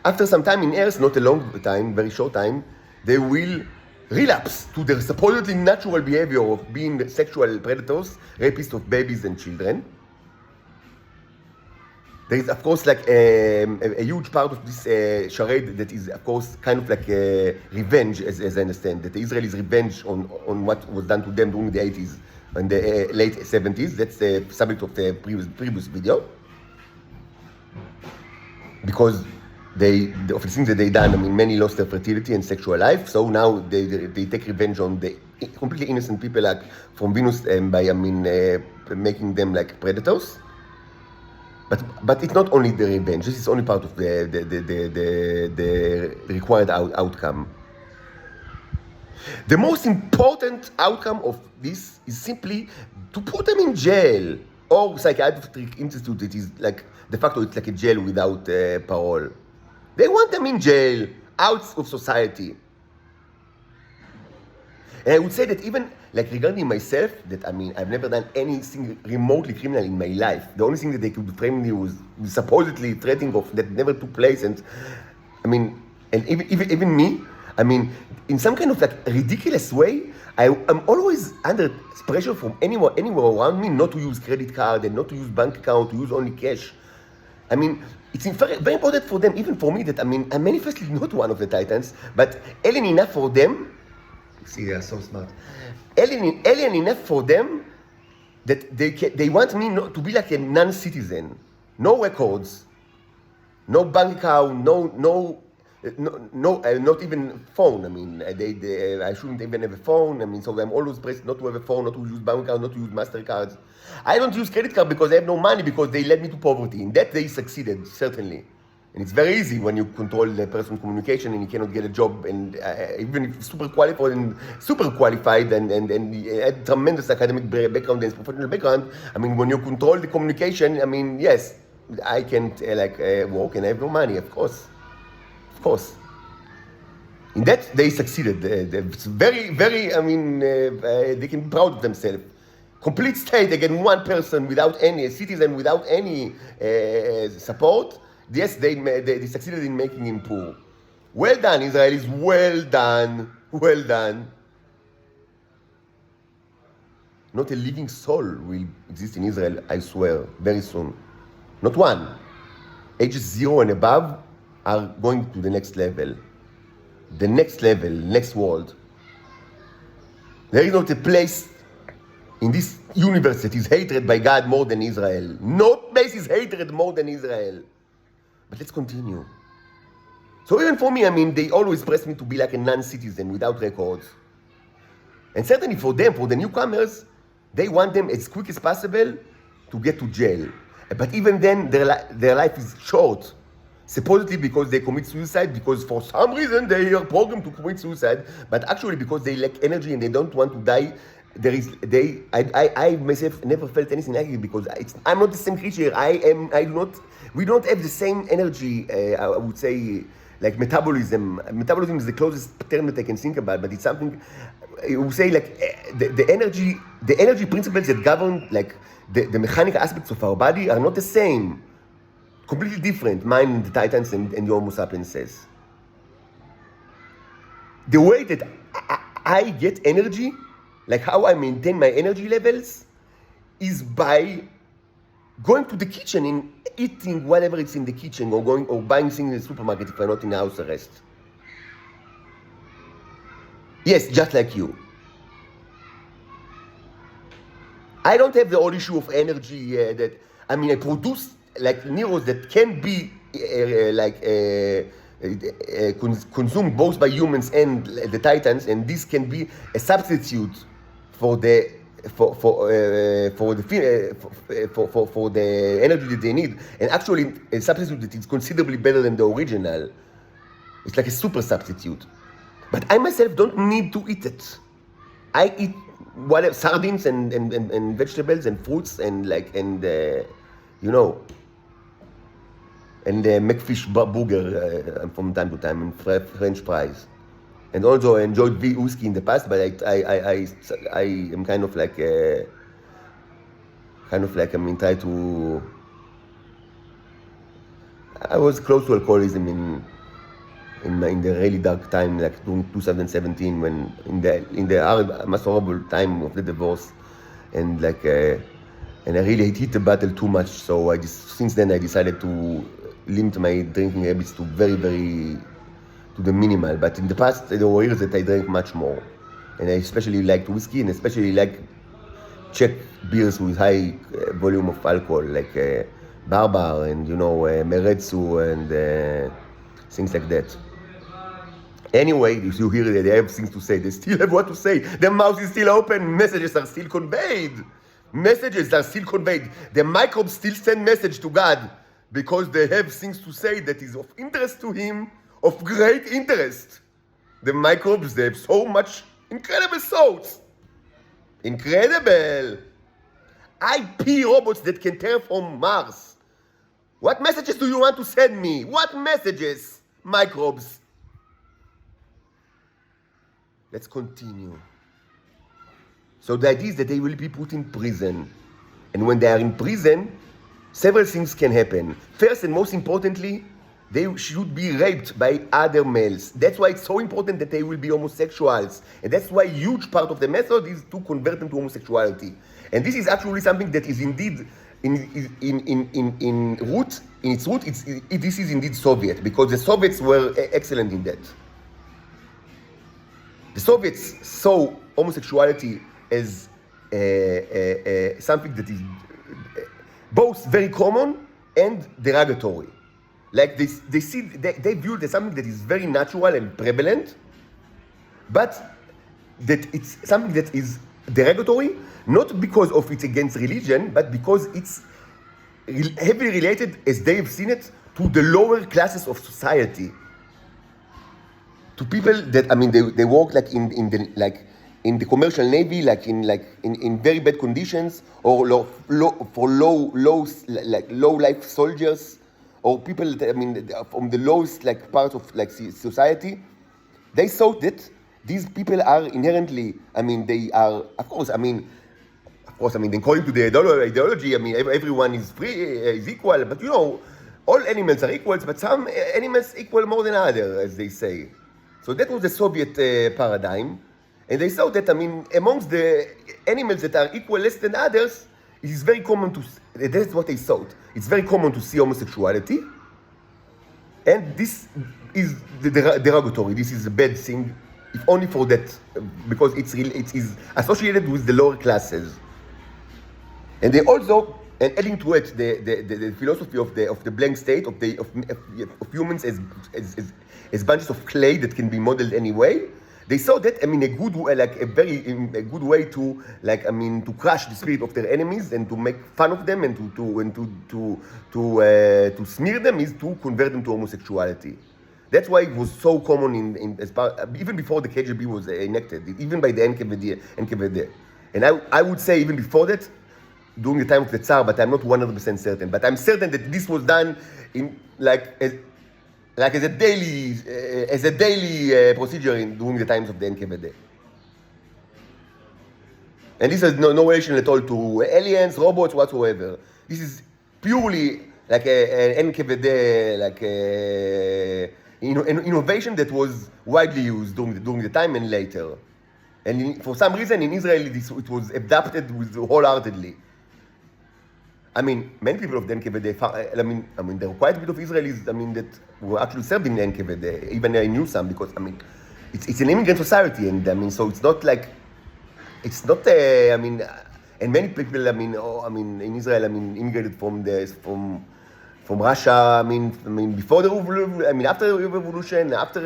after some time in Earth, not a long time, very short time, they will relapse to their supposedly natural behavior of being sexual predators, rapists of babies and children. There is, of course, like a huge part of this charade that is, of course, kind of like revenge, as I understand, that the Israelis' revenge on what was done to them during the 80s and the late 70s. That's the subject of the previous video. Because of the things that they done, I mean, many lost their fertility and sexual life. So now they take revenge on the completely innocent people, like from Venus, by making them like predators. But it's not only the revenge. This is only part of the required outcome. The most important outcome of this is simply to put them in jail or psychiatric institute. It is like de facto it's like a jail without parole. They want them in jail, out of society. And I would say that even like regarding myself, that I mean I've never done anything remotely criminal in my life. The only thing that they could frame me was supposedly threatening of that never took place. And I mean, and even me, I mean, in some kind of like ridiculous way, I'm always under pressure from anyone around me not to use credit card and not to use bank account, to use only cash. I mean, it's very, very important for them, even for me, that I mean, I'm manifestly not one of the Titans, but alien enough for them. See, they are so smart. Alien enough for them that they want me not to be like a non-citizen, no records, no bank account, no, not even phone. I mean, I shouldn't even have a phone. I mean, so I'm always pressed not to have a phone, not to use bank account, not to use MasterCards. I don't use credit card because I have no money, because they led me to poverty. In that they succeeded, certainly. And it's very easy when you control the person's communication and you cannot get a job, and even if super qualified and had tremendous academic background and professional background, I mean, when you control the communication, I mean, yes, I can't work and I have no money, of course. In that, they succeeded. It's very, very, I mean, they can be proud of themselves. Complete state against one person without any, a citizen without any support. Yes, they succeeded in making him poor. Well done, Israelis, well done. Not a living soul will exist in Israel, I swear, very soon. Not one. Ages 0 and above are going to the next level. The next level, next world. There is not a place in this universe that is hated by God more than Israel. No place is hated more than Israel. But let's continue. So even for me, I mean, they always press me to be like a non-citizen without records. And certainly for them, for the newcomers, they want them as quick as possible to get to jail. But even then, their life is short. Supposedly because they commit suicide, because for some reason they are programmed to commit suicide, but actually because they lack energy and they don't want to die. I myself never felt anything like it, because I'm not the same creature. We don't have the same energy, I would say, like metabolism. Metabolism is the closest term that I can think about, but it's something, I would say, like the energy principles that govern like the mechanical aspects of our body are not the same. Completely different, mine, the Titans, and the Homo sapiens says. The way that I get energy, like how I maintain my energy levels, is by going to the kitchen and eating whatever it's in the kitchen, or buying things in the supermarket if I'm not in house arrest. Yes, just like you. I don't have the whole issue of energy I produce like neurons that can be consumed both by humans and the Titans, and this can be a substitute for the energy that they need, and actually a substitute that is considerably better than the original. It's like a super substitute. But I myself don't need to eat it. I eat sardines and vegetables and fruits and and McFish burger from time to time, and French fries. And also I enjoyed whiskey in the past, but I am try to. I was close to alcoholism in the really dark time, like during 2017, when in the most horrible time of the divorce, and and I really hit the battle too much. So since then I decided to limit my drinking habits to very, very to the minimal. But in the past, there were years that I drank much more, and I especially liked whiskey, and especially like Czech beers with high volume of alcohol, like Barbar and Meretsu and things like that. Anyway, you hear that they have things to say. They still have what to say. Their mouth is still open. Messages are still conveyed. Messages are still conveyed. The microbes still send message to God because they have things to say that is of interest to Him, of great interest. The microbes, they have so much incredible thoughts. Incredible. IP robots that can terraform Mars. What messages do you want to send me? What messages, microbes? Let's continue. So the idea is that they will be put in prison. And when they are in prison, several things can happen. First and most importantly, they should be raped by other males. That's why it's so important that they will be homosexuals. And that's why a huge part of the method is to convert them to homosexuality. And this is actually something that is indeed in its root, this is indeed Soviet, because the Soviets were excellent in that. The Soviets saw homosexuality as something that is both very common and derogatory. Like they view it as something that is very natural and prevalent, but that it's something that is derogatory, not because of it's against religion, but because it's heavily related, as they have seen it, to the lower classes of society. To people that they work like in the commercial navy, like in very bad conditions, or low life soldiers, or people that, from the lowest part of society. They thought that these people are inherently, they are, of course, according to the ideology, everyone is free, is equal, but all animals are equals, but some animals equal more than others, as they say. So that was the Soviet paradigm, and they saw that, amongst the animals that are equal less than others, it is very common to, that's what they thought, it's very common to see homosexuality, and this is derogatory, this is a bad thing, if only for that, because it is associated with the lower classes. And they also, and adding to it the philosophy of the blank state of humans as bunches of clay that can be modeled anyway. They saw that a good way to to crush the spirit of their enemies and to make fun of them and to smear them is to convert them to homosexuality. That's why it was so common even before the KGB was enacted, even by the NKVD. And I would say even before that, during the time of the Tsar, but I'm not 100% certain. But I'm certain that this was done in as a daily procedure during the times of the NKVD. And this has no relation at all to aliens, robots, whatsoever. This is purely like an NKVD, an innovation that was widely used during the time and later. And for some reason in Israel, it was adopted wholeheartedly. Many people of the NKVD, there were quite a bit of Israelis, that were actually served in the NKVD. Even I knew some because, it's an immigrant society, and so it's not and many people, in Israel, immigrated from Russia, before the revolution, after the revolution, after,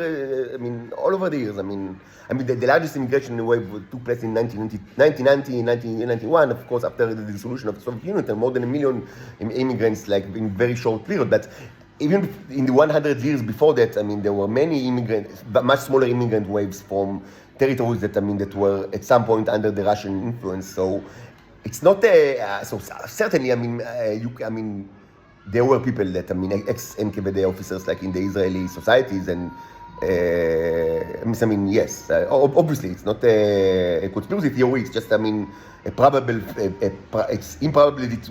all over the years, the largest immigration wave took place in 1990, 1991, of course, after the dissolution of the Soviet Union, there were more than 1 million immigrants, in very short period, but even in the 100 years before that, there were many immigrants, but much smaller immigrant waves from territories that, that were at some point under the Russian influence, so it's not, so certainly, there were people that, ex-NKVD officers, in the Israeli societies, and yes, obviously, it's not a conspiracy theory, it's just, it's improbable it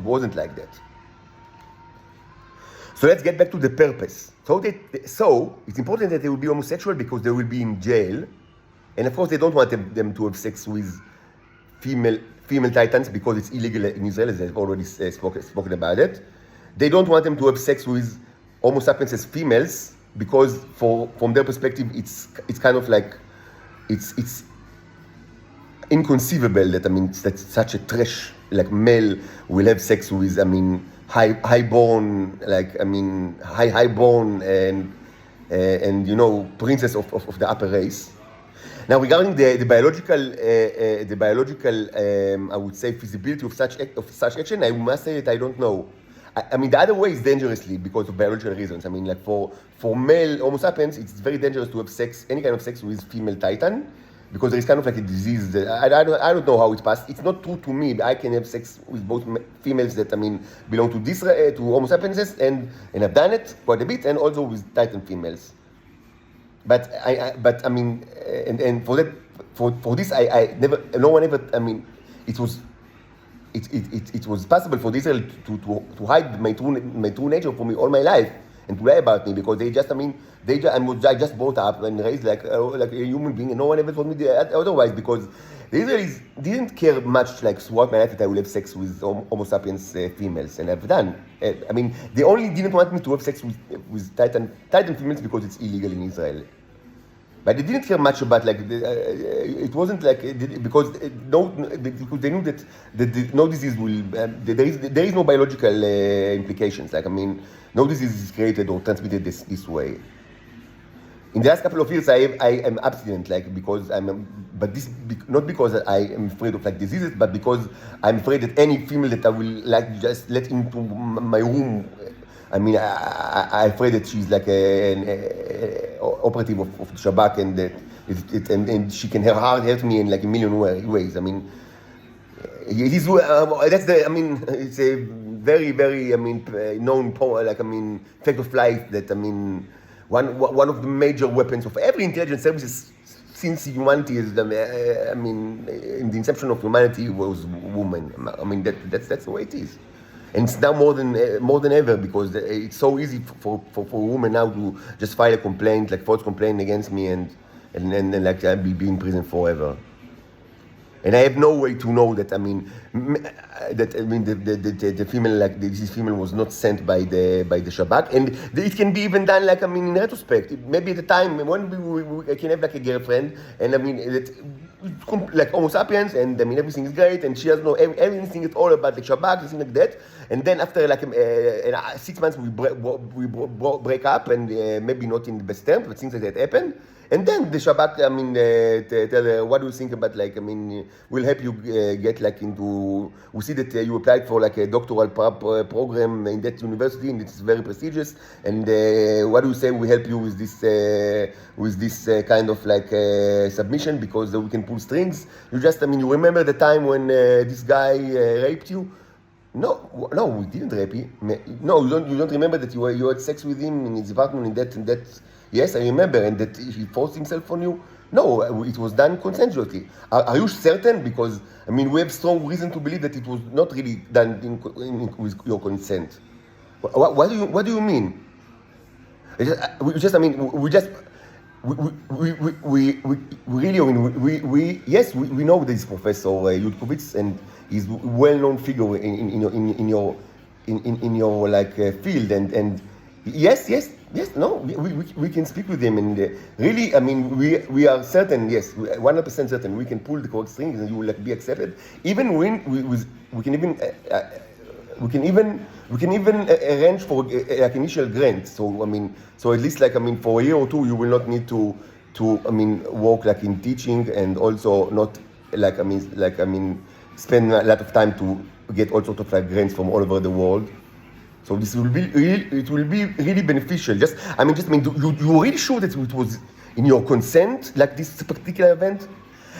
wasn't like that. So let's get back to the purpose. So it's important that they will be homosexual because they will be in jail, and of course they don't want them to have sex with female titans because it's illegal in Israel, as I've already spoken about it. They don't want them to have sex with Homo sapiens as females because, from their perspective, it's kind of like it's inconceivable that that such a trash male will have sex with highborn highborn and and princess of the upper race. Now, regarding the biological, I would say, feasibility of such action, I must say that I don't know. I mean, the other way is dangerously because of biological reasons. I mean, like for male Homo sapiens, it's very dangerous to have any kind of sex with female titan, because there is kind of like a disease that I don't know how it passed. It's not true to me. I can have sex with both females that belong to to Homo sapienses, and I've done it quite a bit, and also with titan females. But I mean, and for that, for this, I never, no one ever. I mean, it was possible for Israel to hide my true nature from me all my life and to lie about me, because I just brought up and raised like a human being, and no one ever told me otherwise, because the Israelis didn't care much like throughout my life that I will have sex with Homo sapiens females, and I've done. I mean, they only didn't want me to have sex with titan females because it's illegal in Israel. But they didn't care much about it wasn't like because they knew that no disease will there is no biological implications. Like, I mean, no disease is created or transmitted this way. In the last couple of years, I am abstinent, because not because I am afraid of diseases, but because I'm afraid that any female that I will just let into my room. I mean, I'm afraid that she's like an operative of the Shabak, and that and she can hurt me in a million ways. I mean, it is it's a very, very known fact of life that one of the major weapons of every intelligence services since humanity is in the inception of humanity was women. I mean that's the way it is. And it's now more than ever, because it's so easy for women now to just file a complaint, false complaint against me, and I'll be in prison forever. And I have no way to know that the female this female was not sent by the Shabak, and it can be even done in retrospect. Maybe at the time when I can have a girlfriend, and Homo sapiens, and everything is great, and she doesn't know everything at all about the Shabak, something like that. And then after 6 months we break up, and maybe not in the best terms, but things like that happen. And then the Shabak, tell her, what do you think about, we'll help you get into, we see that you applied for a doctoral program in that university, and it's very prestigious, and what do you say we help you with this kind of submission, because we can pull strings. You just, you remember the time when this guy raped you? No, we didn't rape him. No, you don't remember that you had sex with him in his apartment in that. Yes, I remember, and that he forced himself on you. No, it was done consensually. Are you certain? Because we have strong reason to believe that it was not really done with your consent. What do you mean? We know this Professor Yudkovitz, and he's a well-known figure in your field, and yes, no, we can speak with him, and really, we are certain, yes, 100% certain, we can pull the correct strings, and you will be accepted. Even when we can even arrange for initial grant. So at least for a year or two, you will not need to work in teaching, and also not spend a lot of time to get all sorts of grants from all over the world. So this will be really beneficial. You really sure that it was in your consent, this particular event?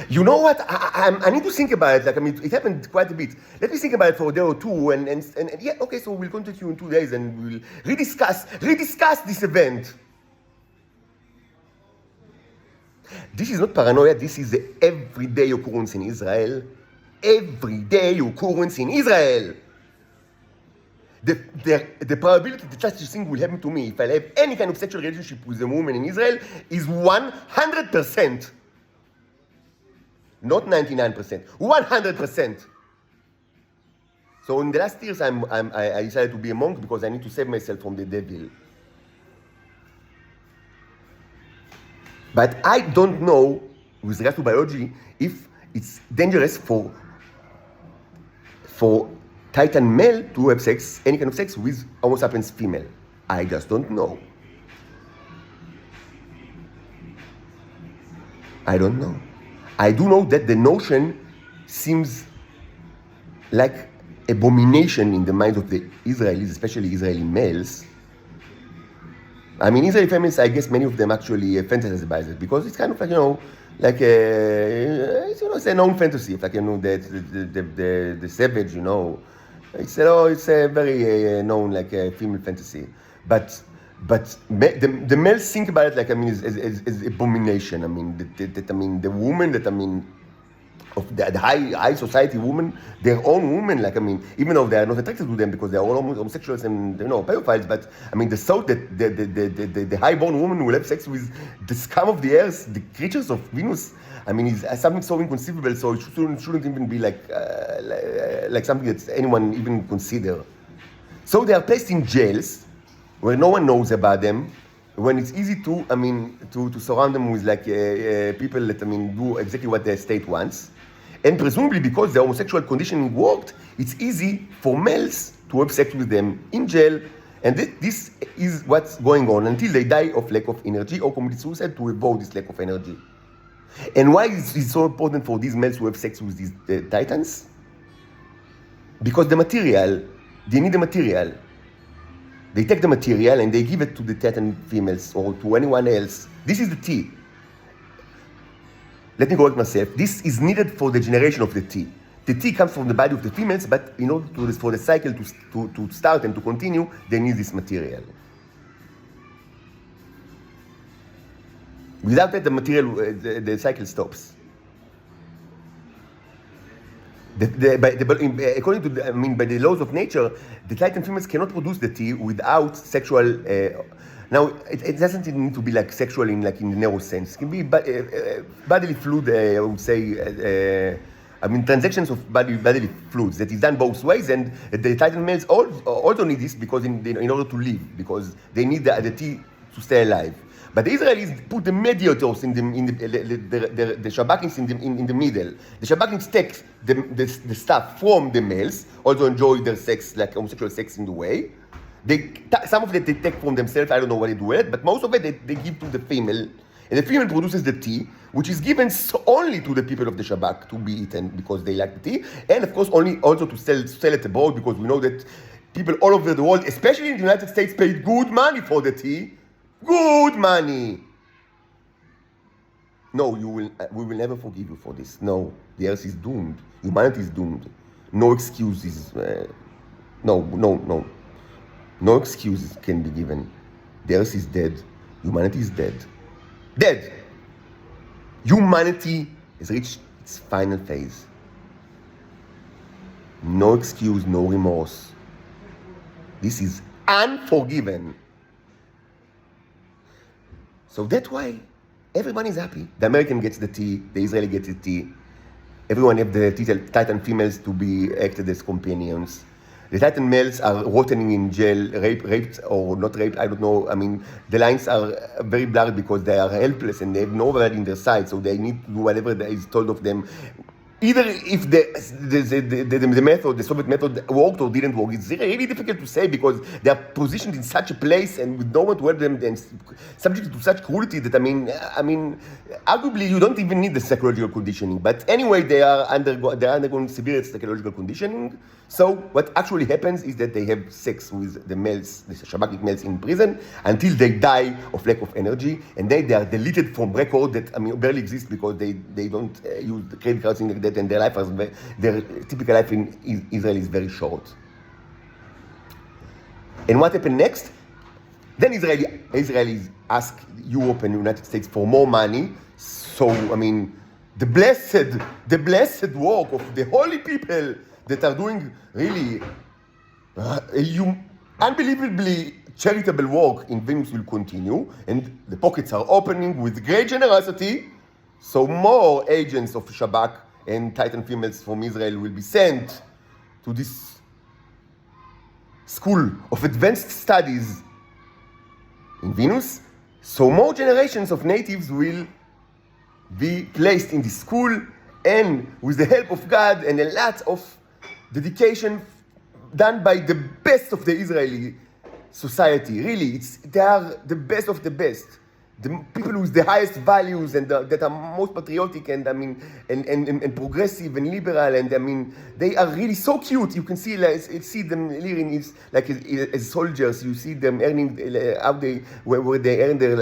You know what? I need to think about it. It happened quite a bit. Let me think about it for a day or two, and yeah, okay. So we'll contact you in 2 days, and we'll rediscuss this event. This is not paranoia. This is the everyday occurrence in Israel. Everyday occurrence in Israel. The probability that such a thing will happen to me if I have any kind of sexual relationship with a woman in Israel is 100%. Not 99%, 100%. So in the last years, I decided to be a monk because I need to save myself from the devil. But I don't know, with regard to biology, if it's dangerous for Titan male to have sex, any kind of sex with Homo sapiens female. I just don't know. I don't know. I do know that the notion seems like abomination in the minds of the Israelis, especially Israeli males. I mean, Israeli feminists, I guess many of them actually fantasize about it because it's kind of like, like it's a known fantasy. It's like, the savage, it's a very known like female fantasy. But the males think about it like, I mean, is abomination. I mean, the woman that, I mean, of the high society women, their own women, like, I mean, even though they are not attracted to them because they are all homosexuals and, pedophiles, but, I mean, the thought that the high-born woman will have sex with the scum of the earth, the creatures of Venus, I mean, is something so inconceivable, so it shouldn't even be like something that anyone even consider. So they are placed in jails where no one knows about them, when it's easy to, I mean, to surround them with like people that, I mean, do exactly what the state wants. And presumably because the homosexual conditioning worked, it's easy for males to have sex with them in jail. And this is what's going on until they die of lack of energy or commit suicide to avoid this lack of energy. And why is it so important for these males to have sex with these titans? Because the material, they need the material. They take the material and they give it to the Titan females or to anyone else. This is the T. Let me correct myself. This is needed for the generation of the T. The T comes from the body of the females, but in order for the cycle to start and to continue, they need this material. Without that, the material, the cycle stops. According to by the laws of nature, the Titan females cannot produce the T without sexual. Now, it doesn't need to be like sexual in the narrow sense. It can be bodily fluid. I would say. Transactions of bodily fluids that is done both ways, and the Titan males also need this because in order to live, because they need the T to stay alive. But the Israelis put the mediators the Shabakins in the middle. The Shabakins take the stuff from the males, also enjoy their sex, like homosexual sex in the way. Some of it they take from themselves, I don't know what they do with it, but most of it they give to the female. And the female produces the tea, which is given only to the people of the Shabak to be eaten because they like the tea. And of course, also to sell it abroad, because we know that people all over the world, especially in the United States, pay good money for the tea. Good money. No, we will never forgive you for this. No, the earth is doomed. Humanity is doomed. No excuses. No excuses can be given. The earth is dead. Humanity is dead. Dead. Humanity has reached its final phase. No excuse, no remorse. This is unforgiven. So that's why everyone is happy. The American gets the tea, the Israeli gets the tea. Everyone have the Titan females to be acted as companions. The Titan males are rotting in jail, raped or not raped, I don't know. I mean, the lines are very blurred because they are helpless and they have nobody in their side, so they need to do whatever is told of them. Either if the method, the Soviet method, worked or didn't work, it's really difficult to say because they are positioned in such a place and with no one to help them and subject to such cruelty that, I mean, arguably you don't even need the psychological conditioning. But anyway, they are undergoing severe psychological conditioning. So what actually happens is that they have sex with the males, the Shabakic males in prison, until they die of lack of energy, and they are deleted from record that barely exist because they don't use the credit cards like that, and their typical life in Israel is very short. And what happened next? Then Israelis ask Europe and the United States for more money. So the blessed work of the holy people that are doing really unbelievably charitable work in Venus will continue, and the pockets are opening with great generosity. So more agents of Shabak and Titan females from Israel will be sent to this school of advanced studies in Venus. So more generations of natives will be placed in this school, and with the help of God and a lot of dedication done by the best of the Israeli society. Really, they are the best of the best. the people with the highest values and that are most patriotic and and progressive and liberal, and they are really so cute. You can see them living as soldiers. You see them earning how they where they earn their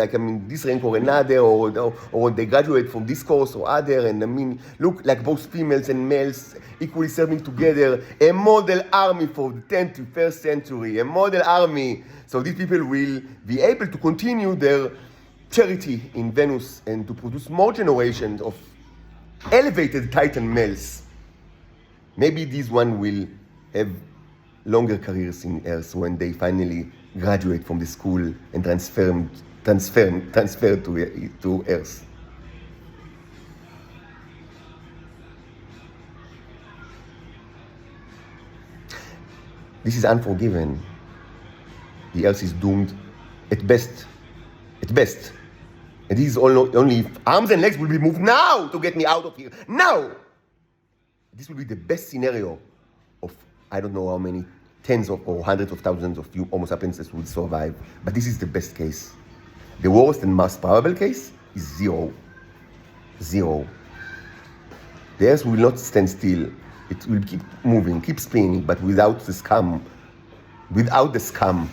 this rank or another, or they graduate from this course or other, and look like both females and males equally serving together. A model army for the 10th to 1st century. A model army. So these people will be able to continue their charity in Venus and to produce more generations of elevated Titan males. Maybe these one will have longer careers in Earth when they finally graduate from the school and transfer to Earth. This is unforgiven. The Earth is doomed at best. At best. And this is only arms and legs will be moved now to get me out of here. Now! This will be the best scenario of I don't know how many tens of or hundreds of thousands of Homo sapiens will survive. But this is the best case. The worst and most probable case is zero. Zero. The Earth will not stand still. It will keep moving, keep spinning, but without the scum. Without the scum.